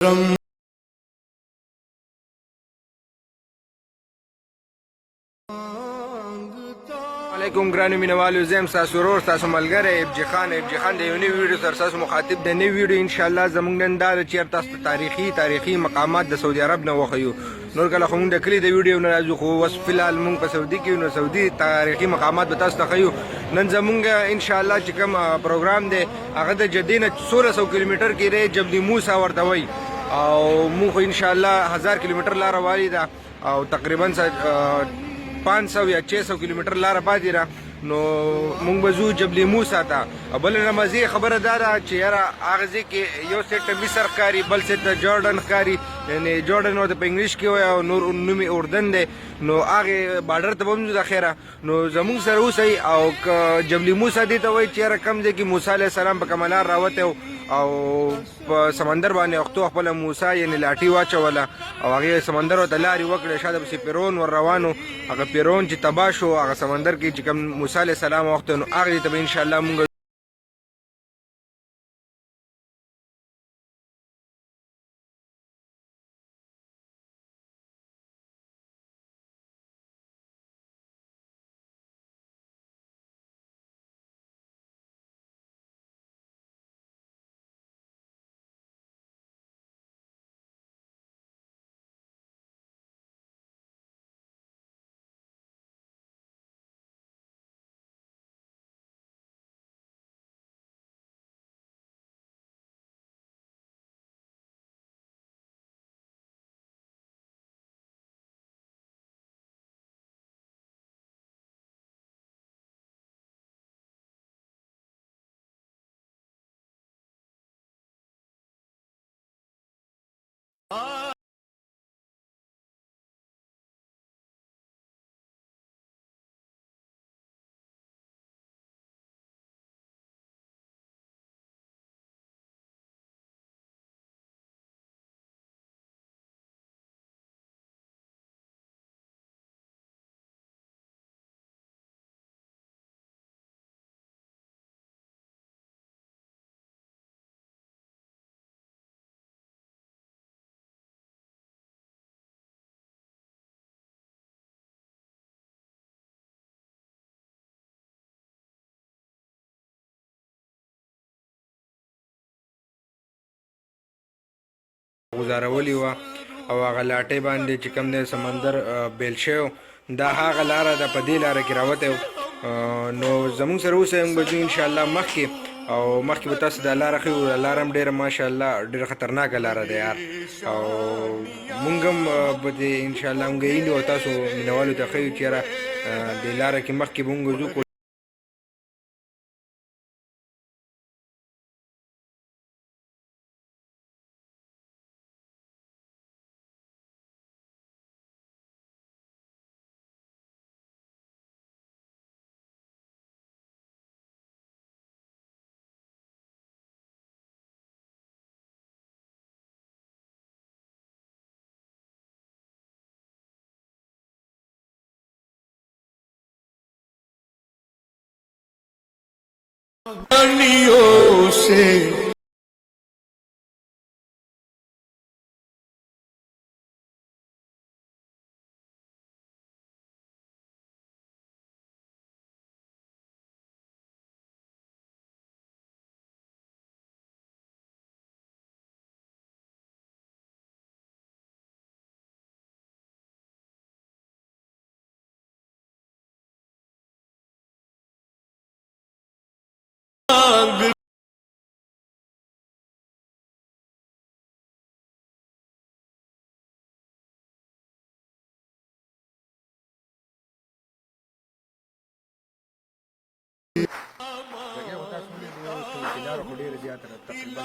علیکم ګرانو مینوالو، زه یم ستاسو ورور ستاسو ملګری ابجي خان د یو نوي ویډیو سره ستاسو مخاطب د نوي ویډیو انشاءالله زموږ نن دا ده چې تاسو ته تاریخي مقامات د سعودي عرب نه وښیو. نور کله خو موږ د کلي د ویډیو نه راځو، خو اوس فلحال موږ په سعودي کې یو، نو سعودي تاریخي مقامات به تاسو ته ښیو. نن زموږ انشاءالله چې کوم پروګرام دی هغه د جدې نه 1600 کیلومیټر کې دی، جبلی موسیء ورته وایي، او موږ خو انشاءالله 1000 کیلومیټر لاره والي ده او تقریبا 500 یا 600 کیلومیټر لاره پاتې ده. نو مونږ به ځو جبلی موسیء ته. او بله نه مزې خبره دا ده چې یاره هغه ځای کې یو سیټ مصر ښکاري، بل سیټ جارډن ښکاري، یعنې جارډن ورته په انګلیش کې وایي او نور نوم یې اردن دی. نو هغې بارډر ته به هم ځو د خیره. نو زمونږ سره اوسئ. او که جبلی موسیء دې ته وایي چې یاره کوم ځای کې موسی علیه السلام په کومه لار راوتی او په سمندر باندې اختو خپله موسی یعنې لاټھی واچوله او هغې سمندر ورته لارې وکړې، شاته پسې پیرون ور روانو، هغه پیرون چې تباه شو هغه سمندر کې چې کوم موسی علیه السلام وخت نو هغې ته به انشاءالله مونږ گزارولې وه او هغه لاټۍ باندې چې کوم دی سمندر بیل شوی، دا هغه لاره ده، په دې لاره کې راوتی. نو زموږ سره اوسئ، موږ به ځو انشاءالله مخکې، او مخکې به تاسو دا لاره ښیو. لاره هم ډېره ماشاءالله ډېره خطرناکه لاره ده یار، او موږ هم به دې انشاءالله موږ هیلو او تاسو مینوالو ته ښیو چې یاره دې لاره کې مخکې به موږ ځو. سے لاره خو ډېره زیاته ده، تقریبا